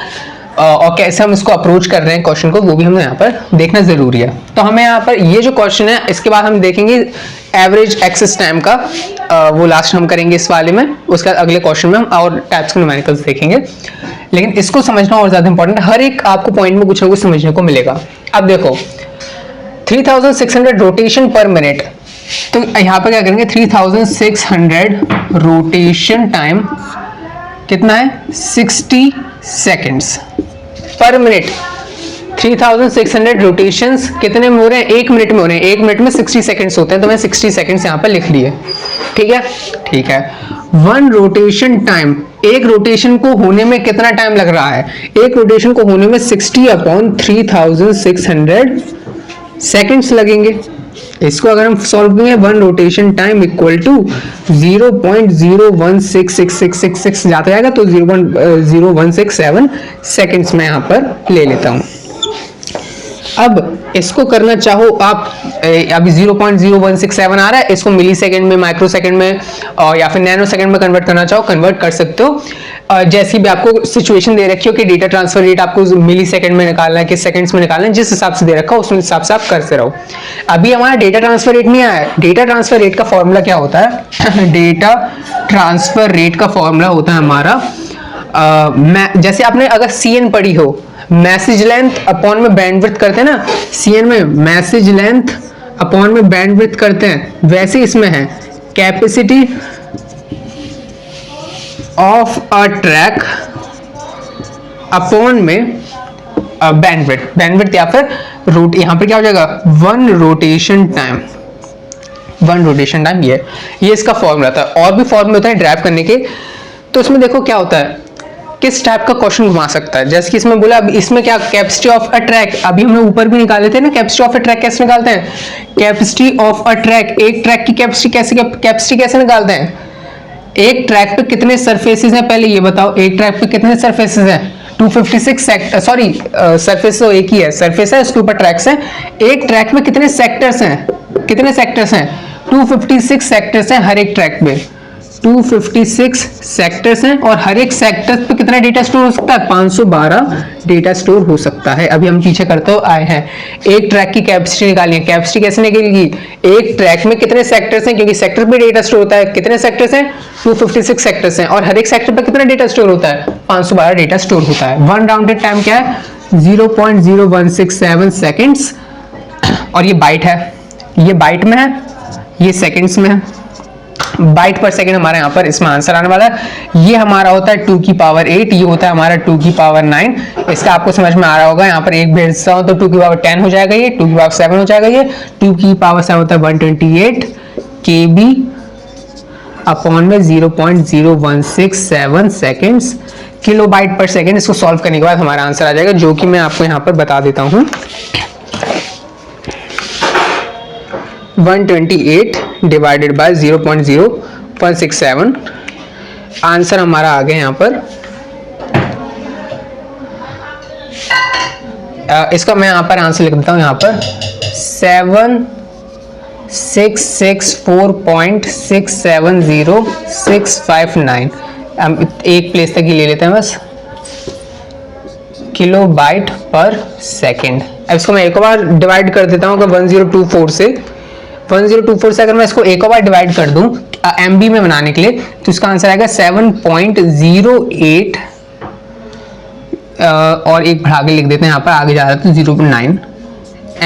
और कैसे हम इसको अप्रोच कर रहे हैं क्वेश्चन को, वो भी हमें यहाँ पर देखना जरूरी है। तो हमें यहाँ पर ये जो क्वेश्चन है, इसके बाद हम देखेंगे एवरेज एक्सेस टाइम का, वो लास्ट हम करेंगे इस वाले में। उसके बाद अगले क्वेश्चन में हम और टाइप्स के न्यूमेरिकल्स देखेंगे, लेकिन इसको समझना और ज्यादा इंपॉर्टेंट है। हर एक आपको पॉइंट में कुछ ना कुछ समझने को मिलेगा। अब देखो 3600 रोटेशन पर मिनट, तो यहाँ पर क्या करेंगे 3600 रोटेशन टाइम कितना है 60 सेकेंड्स पर मिनट। 3600 रोटेशंस कितने में हो रहे हैं? 1 मिनट में हो रहे हैं। 1 मिनट में 60 सेकंड्स होते हैं, तो मैं 60 सेकंड्स यहाँ पर लिख लिए। ठीक है, ठीक है। 1 रोटेशन टाइम, एक रोटेशन को होने में कितना टाइम लग रहा है? एक रोटेशन को होने में 60/3600 सेकंड्स लगेंगे। इसको अगर हम सॉल्व करेंगे, 1 रोटेशन टाइम इक्वल टू 0.016666 जाता जाएगा, तो 0.0167 सेकंड्स में यहाँ पर ले लेता हूँ। अब इसको करना चाहो आप, अभी 0.0167 आ रहा है, इसको मिली सेकेंड में, माइक्रो सेकेंड में और या फिर नैनो सेकेंड में कन्वर्ट करना चाहो, कन्वर्ट कर सकते हो। जैसी भी आपको सिचुएशन दे रखी हो कि डेटा ट्रांसफर रेट आपको मिली सेकेंड में निकालना है कि सेकंड्स में निकालना है, जिस हिसाब से दे रखा हो उस हिसाब से आप करते रहो। अभी हमारा डेटा ट्रांसफर रेट नहीं आया है। डेटा ट्रांसफर रेट का फॉर्मूला क्या होता है? डेटा ट्रांसफर रेट का फॉर्मूला होता है हमारा, जैसे आपने अगर CN पढ़ी हो, मैसेज लेंथ अपॉन में बैंडविड्थ करते हैं ना, CN में मैसेज लेंथ अपॉन में बैंडविड्थ करते हैं, वैसे इसमें है capacity of a track upon में बैंडविड्थ या फिर रूट, यहां पर क्या हो जाएगा? 1 रोटेशन टाइम। ये इसका फॉर्मूला था। और भी फॉर्मूला होता है ड्राइव करने के, तो इसमें देखो क्या होता है, किस टाइप का क्वेश्चन घुमा सकता है। जैसे कि इसमें बोला, अब इसमें क्या कैपेसिटी ऑफ अ ट्रैक, अभी हमने ऊपर भी निकाले थे ना, कैपेसिटी ऑफ अ ट्रैक कैसे निकालते हैं? कैपेसिटी ऑफ अ ट्रैक, एक ट्रैक की कैपेसिटी कैसे निकालते हैं? एक ट्रैक पे कितने सरफेसेस हैं, पहले ये बताओ। एक ट्रैक पे कितने सरफेसेस हैं? 256 सरफेस तो एक ही है, सरफेस है, उसके ऊपर ट्रैक्स हैं। एक ट्रैक में कितने सेक्टर्स हैं? 256 सेक्टर्स हैं हर एक ट्रैक पे। 256 सेक्टर्स हैं और हर एक सेक्टर पे कितना डेटा स्टोर हो सकता है? 512 डेटा स्टोर हो सकता है। अभी हम पीछे करते आए हैं, एक ट्रैक की कैपेसिटी निकालनी है। कैपेसिटी कैसे निकलेगी? एक ट्रैक में कितने सेक्टर्स हैं, क्योंकि सेक्टर पे डेटा स्टोर होता है। कितने सेक्टर्स हैं? 256 सेक्टर्स हैं और हर एक सेक्टर पे कितना डेटा स्टोर होता है? 512 डेटा स्टोर होता है। 1 राउंडेड टाइम क्या है? 0.0167 सेकेंड्स। और ये बाइट है, ये बाइट में है, ये सेकेंड्स में है। बाइट पर सेकेंड हमारा यहाँ पर इसमें आंसर आने वाला है। ये हमारा होता है 2 की पावर 8, ये होता है हमारा 2 की पावर 9। इसका आपको समझ में आ रहा होगा, यहाँ पर एक भेजता हूँ तो 2 की पावर 10 हो जाएगा, ये 2 की पावर 7 हो जाएगा। ये 2 की पावर 7 होता है 128 KB अपॉन में 0.0167 सेकेंड्स, किलो बाइट पर सेकेंड। इसको सॉल्व करने के बाद हमारा आंसर आ जाएगा, जो कि मैं आपको यहाँ पर बता देता हूँ। 128 डिवाइडेड बाय 0.0167, आंसर हमारा आ गया यहाँ पर। इसका मैं यहाँ पर आंसर लिख देता हूँ, यहाँ पर 7664.670659। हम एक प्लेस तक ही ले लेते हैं बस, किलो बाइट पर सेकेंड। अब इसको मैं एक बार डिवाइड कर देता हूँ, 1024 से 1024 से अगर मैं इसको एक बार डिवाइड कर दूं MB में बनाने के लिए, तो इसका आंसर आएगा 7.08 और एक बढ़ा के लिख देते हैं यहाँ पर, आगे जा रहा है तो 0.9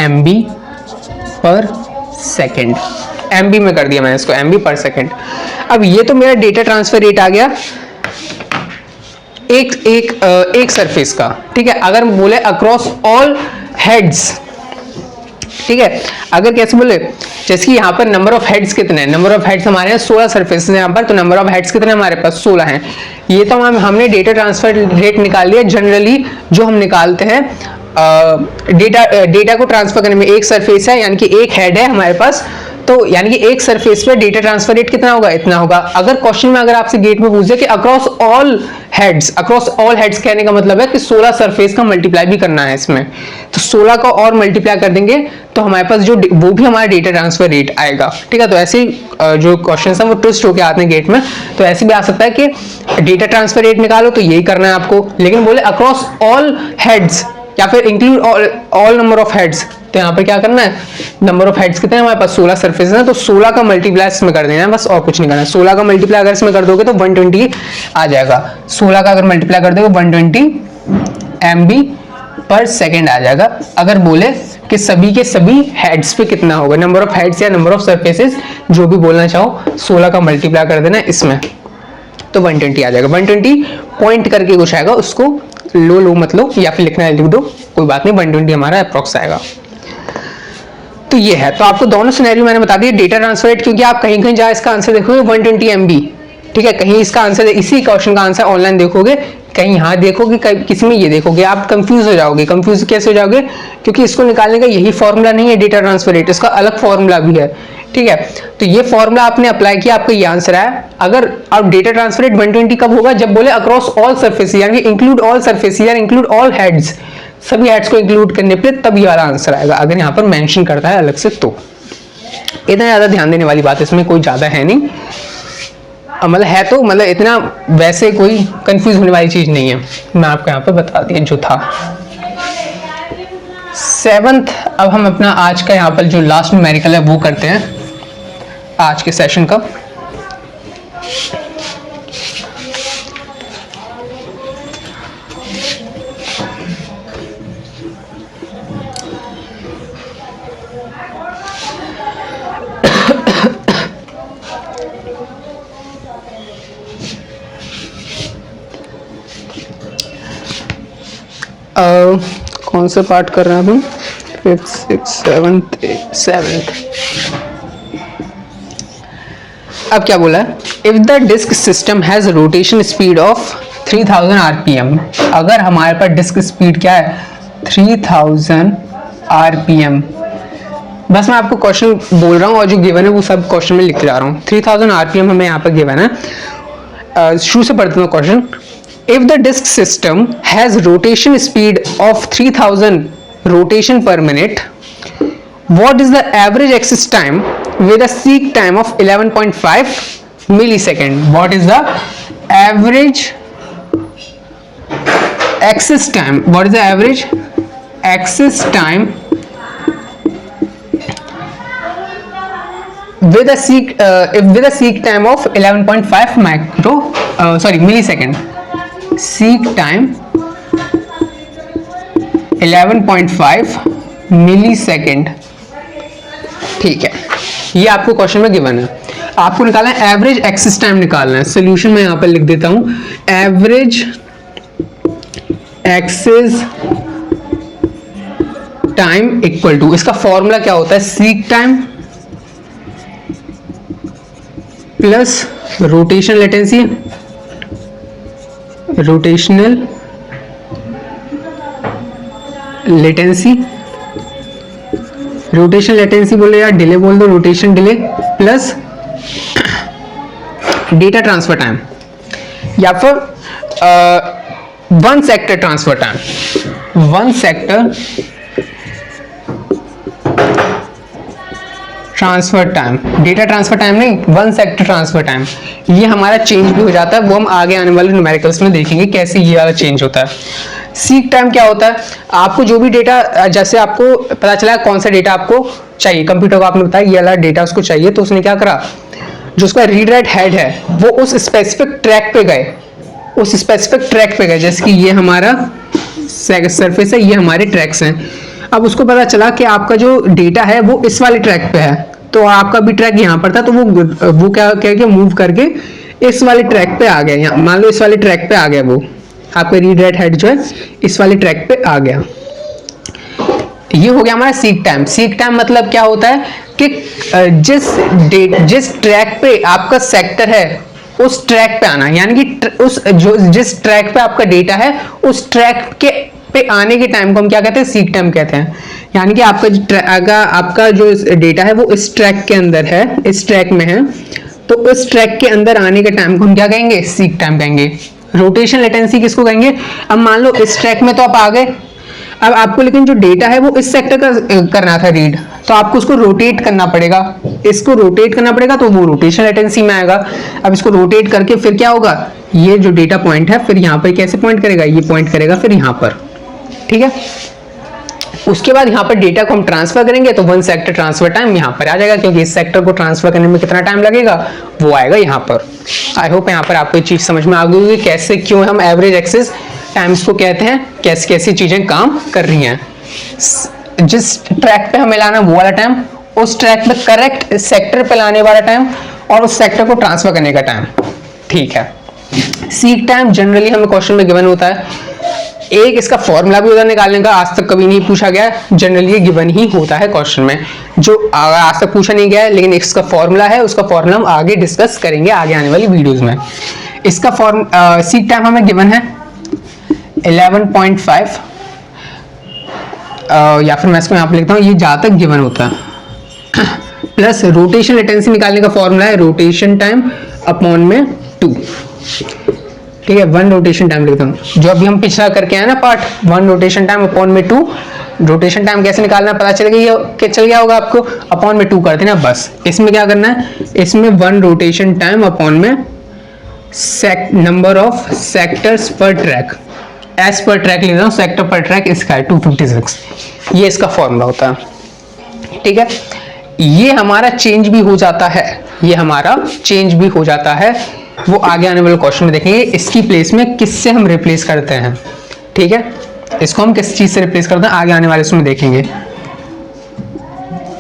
MB पर सेकेंड। MB में कर दिया मैंने इसको, MB पर सेकेंड। अब ये तो मेरा डेटा ट्रांसफर रेट आ गया एक सरफेस का। ठीक है, अगर बोले अक्रॉस ऑल हेड्स, ठीक है, अगर कैसे बोले, जैसे कि यहाँ पर नंबर ऑफ हेड्स कितने हैं? नंबर ऑफ हेड्स हमारे यहाँ 16 सरफेसेस हैं यहाँ पर, तो नंबर ऑफ हेड्स कितने हमारे पास? 16 हैं। ये तो हमने डेटा ट्रांसफर रेट निकाल लिया। जनरली जो हम निकालते हैं डेटा को ट्रांसफर करने में, एक सरफेस है यानी कि एक हेड है हमारे पास, तो यानी कि एक सरफेस पे डेटा ट्रांसफर रेट कितना होगा? इतना होगा। अगर क्वेश्चन में अगर आपसे गेट में पूछे कि अक्रॉस ऑल हेड्स कहने का मतलब है कि 16 सरफेस का मल्टीप्लाई भी करना है इसमें, तो 16 का और मल्टीप्लाई कर देंगे तो हमारे पास जो वो भी हमारा डेटा ट्रांसफर रेट आएगा। ठीक है, तो ऐसे जो क्वेश्चन है वो ट्विस्ट होकर आते हैं गेट में, तो ऐसे भी आ सकता है कि डेटा ट्रांसफर रेट निकालो तो यही करना है आपको, लेकिन बोले अक्रॉस ऑल हेड्स या फिर include all number of heads, तो यहाँ पर क्या करना है? नंबर ऑफ हेड्स कितने हैं हमारे पास? 16 सरफेस है, तो 16 का मल्टीप्लाई इसमें कर देना है बस, और कुछ नहीं करना है। 16 का मल्टीप्लाई अगर इसमें कर दोगे तो 120 आ जाएगा। 16 का अगर मल्टीप्लाई कर दोगे 120 MB पर सेकेंड आ जाएगा। अगर बोले कि सभी के सभी हेड्स पे कितना होगा, नंबर ऑफ हेड्स या नंबर ऑफ सरफेसेस, जो भी बोलना चाहो, 16 का मल्टीप्लाई कर देना इसमें, तो 120 आ जाएगा। 120 पॉइंट करके कुछ आएगा, उसको लो मत लो या फिर लिखना है लिख दो। कोई बात नहीं, 120 हमारा अप्रॉक्स आएगा। तो ये है, तो आपको दोनों सिनेरियो मैंने बता दिए। डेटा ट्रांसफर रेट, क्योंकि आप कहीं कहीं जहाँ इसका आंसर देखोगे 120 MB, ठीक है, कहीं इसका आंसर, इसी क्वेश्चन का आंसर ऑनलाइन देखोगे, कहीं यहाँ देखोगे, किसी में ये देखोगे, आप कंफ्यूज हो जाओगे। कंफ्यूज कैसे हो जाओगे? क्योंकि इसको निकालने का यही फॉर्मूला नहीं है डेटा ट्रांसफर रेट, इसका अलग फॉर्मूला भी है, ठीक है। तो ये फॉर्मूला आपने अप्लाई किया, आपका ये आंसर है। अगर आप डेटा ट्रांसफर रेट 120 कब होगा? जब बोले अक्रॉस ऑल सर्फेस, यानी इंक्लूड ऑल सर्फेस या इंक्लूड ऑल हेड्स, सभी हेड्स को इंक्लूड करने पे तब ये वाला आंसर आएगा। अगर यहाँ पर मेंशन करता है अलग से तो इतना ज्यादा ध्यान देने वाली बात इसमें कोई ज्यादा है नहीं, मतलब है तो मतलब इतना वैसे कोई कंफ्यूज होने वाली चीज नहीं है। मैं आपको यहाँ पे बता दिया जो था। 7th, अब हम अपना आज का यहाँ पर जो लास्ट न्यूमेरिकल है वो करते हैं आज के सेशन का। कौन सा पार्ट कर रहे हैं हम? 5th, 6th, 7th। अब क्या बोला है? If the disk system has rotation speed of 3000 RPM, अगर हमारे पास डिस्क स्पीड क्या है? 3000 RPM। बस मैं आपको क्वेश्चन बोल रहा हूँ और जो गिवन है वो सब क्वेश्चन में लिख के जा रहा हूँ। 3000 RPM हमें यहाँ पर गिवन है। शुरू से पढ़ते हैं question. If the disk system has rotation speed of 3000 rotation per minute, what is the average axis time with a seek time of 11.5 millisecond? What is the average axis time? What is the average axis time with a seek time of 11.5 millisecond? Seek time 11.5 millisecond, ठीक है। ये आपको question में given है। आपको निकालना है average access time निकालना है। सोल्यूशन मैं यहां पर लिख देता हूं, average access time equal to, इसका फॉर्मूला क्या होता है? Seek time plus rotation latency, rotational latency, rotation latency बोले या डिले बोल दो, rotation delay plus data transfer time या फिर one sector transfer time. One sector transfer time, data transfer time नहीं, वन सेक्टर ट्रांसफर टाइम। ये हमारा change भी हो जाता है, वो हम आगे आने वाले न्यूमेरिकल्स में देखेंगे कैसे ये वाला चेंज होता है। सीक टाइम क्या होता है? आपको जो भी डेटा, जैसे आपको पता चला कौन सा डेटा आपको चाहिए, कंप्यूटर को आपने बताया ये वाला डेटा उसको चाहिए, तो उसने क्या करा, जो उसका रीड राइट हेड है वो उस स्पेसिफिक ट्रैक पे गए, उस स्पेसिफिक ट्रैक पे गए। जैसे कि ये हमारा सरफेस है, ये हमारे ट्रैक्स हैं। अब उसको पता चला कि आपका जो डेटा है वो इस वाले ट्रैक पे है, तो आपका भी ट्रैक यहाँ पर था, तो वो क्या करके मूव करके इस वाले ट्रैक पे आ गया। मान लो इस वाले ट्रैक पे आ गया, वो आपका रीड राइट हेड जो है इस वाले ट्रैक पे आ गया। ये हो गया हमारा सीक टाइम। सीक टाइम मतलब क्या होता है कि जिस ट्रैक पे आपका सेक्टर है उस ट्रैक पे आना, यानी कि जिस ट्रैक पे आपका डेटा है उस ट्रैक के पे आने के टाइम को हम क्या कहते हैं? सीक टाइम कहते हैं। यानी कि आपका जो डेटा है वो इस ट्रैक के अंदर है, इस ट्रैक में है, तो उस ट्रैक के अंदर आने के टाइम को हम क्या कहेंगे? सीक टाइम कहेंगे। रोटेशन लेटेंसी किसको कहेंगे? अब मान लो इस ट्रैक में तो आप आ गए, अब आपको लेकिन जो डेटा है वो इस सेक्टर का करना था रीड, तो आपको उसको रोटेट करना पड़ेगा, इसको रोटेट करना पड़ेगा, तो वो रोटेशन लेटेंसी में आएगा। अब इसको रोटेट करके फिर क्या होगा, ये जो डेटा पॉइंट है फिर यहाँ पर कैसे पॉइंट करेगा? ये पॉइंट करेगा फिर यहाँ पर, ठीक है। उसके बाद यहाँ पर डेटा को हम ट्रांसफर करेंगे तो वन सेक्टर ट्रांसफर टाइम यहाँ पर आ जाएगा, क्योंकि इस सेक्टर को ट्रांसफर करने में कितना टाइम लगेगा वो आएगा यहाँ पर। आई होप यहाँ पर आपको ये चीज समझ में आ गई होगी कैसे, क्यों हम एवरेज एक्सिस टाइम्स को कहते हैं, कैसे कैसी चीजें काम कर रही हैं। जिस ट्रैक पे हमें लाना वो वाला टाइम, उस ट्रैक पे करेक्ट सेक्टर पे लाने वाला टाइम, और उस सेक्टर को ट्रांसफर करने का टाइम, ठीक है। सीक टाइम जनरली हमें क्वेश्चन में गिवन होता है एक इसका फॉर्मूला भी होता है निकालने का, आज तक कभी नहीं पूछा गया, जनरली ये गिवन ही होता है क्वेश्चन में, जो आज तक पूछा नहीं गया है, लेकिन इसका फॉर्मूला है, उसका फॉर्मूला हम आगे डिस्कस करेंगे आगे आने वाली वीडियोस में। इसका सीक टाइम हमें गिवन है 11.5, या फिर मैं इसको यहाँ पे लिखता हूँ, ये जहाँ तक गिवन होता है, प्लस रोटेशन लेटेंसी निकालने का फॉर्मूला है रोटेशन टाइम अपॉन में 2, ठीक है, 1 रोटेशन टाइम लिखता हूँ, जो अभी हम पिछला करके आए ना पार्ट, 1 रोटेशन टाइम अपॉन में 2, रोटेशन टाइम कैसे निकालना पता चल गया होगा आपको, अपॉन में 2 कर देना बस। इसमें क्या करना है, इसमें 1 रोटेशन टाइम अपॉन में नंबर ऑफ सेक्टर्स पर ट्रैक, एस पर ट्रैक लिख रहा हूँ, सेक्टर पर ट्रैक इसका है 256, ये इसका फॉर्मूला होता है, ठीक है। ये हमारा चेंज भी हो जाता है, ये हमारा चेंज भी हो जाता है, वो आगे आने वाले क्वेश्चन में देखेंगे। इसकी प्लेस में किससे हम रिप्लेस करते हैं, ठीक है, इसको हम किस चीज से रिप्लेस करते हैं आगे आने वाले इसमें देखेंगे।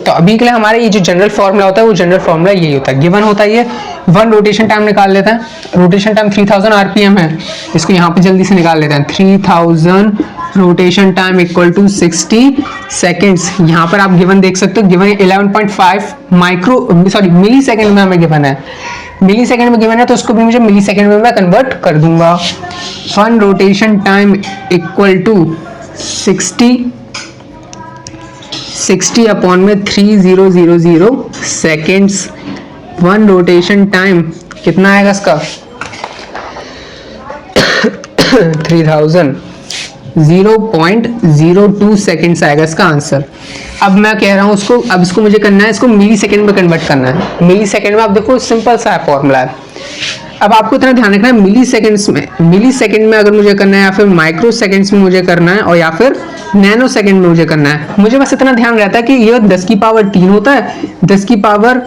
तो अभी के लिए हमारे ये जो जनरल फॉर्मूला होता है, वो जनरल फॉर्मूला यही होता है, गिवन होता है ये। 1 रोटेशन टाइम निकाल लेते हैं, रोटेशन टाइम 3000 आरपीएम है, इसको यहाँ पे जल्दी से निकाल लेते हैं। 3000 rotation time equal to 60 seconds. यहाँ पर आप गिवन देख सकते हो, गिवन 11.5 मिली सेकेंड में हमें गिवन है, मिली सेकेंड में गिवन है, तो उसको भी मुझे मिली सेकेंड में मैं कन्वर्ट कर दूंगा। 1 rotation time equal to 60 upon में 3000 सेकेंड्स। 1 रोटेशन टाइम कितना आएगा इसका 3000, 0.02 सेकेंड्स आएगा इसका आंसर। अब मैं कह रहा हूं उसको, अब इसको मुझे करना है, इसको मिली सेकेंड में कन्वर्ट करना है। मिली सेकेंड में आप देखो सिंपल सा फॉर्मूला है। अब आपको इतना ध्यान रखना है, मिली सेकेंड में अगर मुझे करना है, या फिर माइक्रो सेकेंड्स में मुझे करना है, और या फिर नैनो सेकेंड में मुझे करना है। मुझे बस इतना ध्यान रहता है कि ये 10 की पावर 3 होता है, 10 की पावर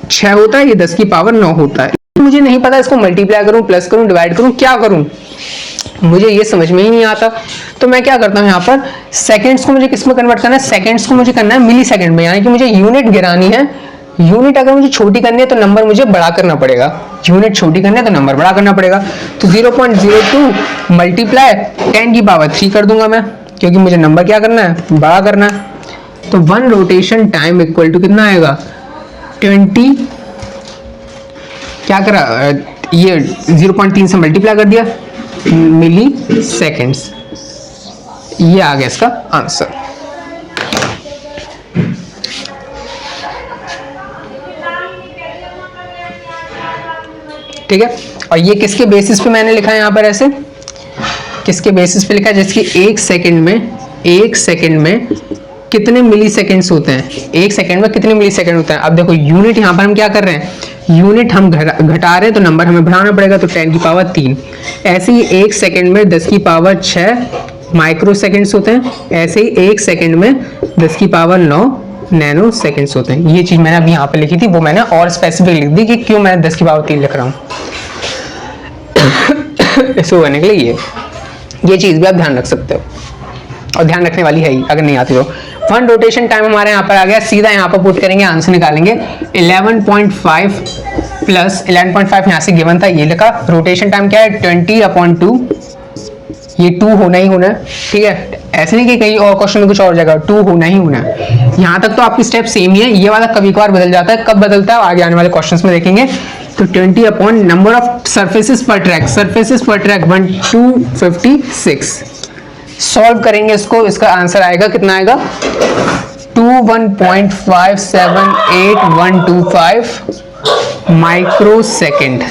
6 होता है, ये 10 की पावर 9 होता है। मुझे नहीं पता इसको मल्टीप्लाई करूं, प्लस करूं, डिवाइड करूं, क्या करूं, मुझे ये समझ में ही नहीं आता। तो मैं क्या करता हूँ, यहाँ पर सेकेंड्स को मुझे किस में कन्वर्ट करना है, सेकेंड्स को मुझे करना है मिली सेकेंड में, यानी कि मुझे यूनिट गिरानी है। यूनिट अगर मुझे छोटी करनी है तो नंबर मुझे बड़ा करना पड़ेगा, यूनिट छोटी करनी है तो नंबर बड़ा करना पड़ेगा। तो 0.02 मल्टीप्लाई 10 की पावर 3 कर दूंगा मैं, क्योंकि मुझे नंबर क्या करना है, बड़ा करना है। तो 1 रोटेशन टाइम इक्वल टू कितना आएगा 20, क्या करा, ये 0.3 से मल्टीप्लाई कर दिया, मिली सेकेंड्स, ये आ गया इसका आंसर। ठीक है, और ये किसके बेसिस पे मैंने लिखा है यहाँ पर, ऐसे किसके बेसिस पे लिखा है, जैसे कि एक सेकंड में कितने मिली सेकेंड्स होते हैं, एक सेकंड में कितने मिली सेकेंड होते हैं। अब देखो यूनिट यहाँ पर हम क्या कर रहे हैं, यूनिट हम घटा रहे हैं, तो नंबर हमें बढ़ाना पड़ेगा, तो 10 की पावर 3। ऐसे ही एक सेकंड में 10 की पावर 6 माइक्रो सेकेंड्स होते हैं, ऐसे ही एक सेकंड में 10 की पावर 9 नैनो सेकेंड्स होते हैं। ये चीज मैंने अभी यहाँ पे लिखी थी, वो मैंने और स्पेसिफिक लिख दी कि क्यों मैंने 10 की पावर 3 लिख रहा हूँ। इसको करने के लिए ये चीज भी आप ध्यान रख सकते हो, और ध्यान रखने वाली है ही अगर नहीं आती तो। 1 रोटेशन टाइम हमारे यहाँ पर आ गया, सीधा यहाँ पर पुट करेंगे, आंसर निकालेंगे। 11.5 प्लस 11.5 यहाँ से गिवन था, ये लिखा। रोटेशन टाइम क्या है 20/2, ये 2 होना ही होना है, ठीक है, ऐसे नहीं कि कहीं और क्वेश्चन में कुछ और जाएगा, 2 होना ही होना है। यहाँ तक तो आपकी स्टेप सेम ही है, ये वाला कभी कभार बदल जाता है, कब बदलता है आगे आने वाले क्वेश्चंस में देखेंगे। तो 20 अपॉन नंबर ऑफ सर्फेसिस पर ट्रैक 256 सॉल्व करेंगे इसको, इसका आंसर आएगा कितना आएगा 21.578125 माइक्रो सेकेंड,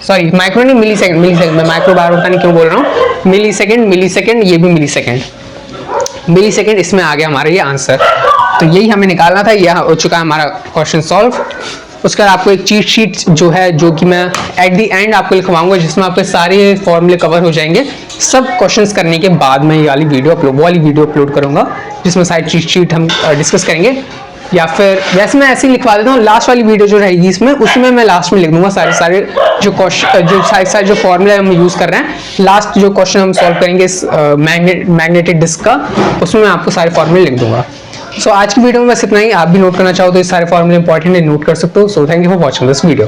सॉरी माइक्रो नहीं मिली सेकेंड, मैं माइक्रो बार होता नहीं क्यों बोल रहा हूँ, मिली सेकेंड, ये भी मिली सेकेंड, इसमें आ गया हमारा ये आंसर। तो यही हमें निकालना था, यह हो चुका है हमारा क्वेश्चन सॉल्व। उसके बाद आपको एक चीट शीट जो है, जो कि मैं एट दी एंड आपको लिखवाऊंगा, जिसमें आपके सारे फॉर्मूले कवर हो जाएंगे। सब क्वेश्चंस करने के बाद मैं ये वाली वीडियो अपलोड करूंगा, जिसमें सारी चीट शीट हम डिस्कस करेंगे। या फिर वैसे मैं ऐसे ही लिखवा देता हूँ, लास्ट वाली वीडियो जो रहेगी इसमें, उसमें मैं लास्ट में लिख दूंगा सारे जो क्वेश्चन, जो फॉर्मूले हम यूज कर रहे हैं, लास्ट जो क्वेश्चन हम सॉल्व करेंगे इस मैग्नेटिक डिस्क का, उसमें मैं आपको सारे फॉर्मूले लिख दूंगा। सो आज की वीडियो में बस इतना ही। आप भी नोट करना चाहो तो इस सारे फॉर्मूले इंपॉर्टेंट है, नोट कर सकते हो। So thank you for watching this video.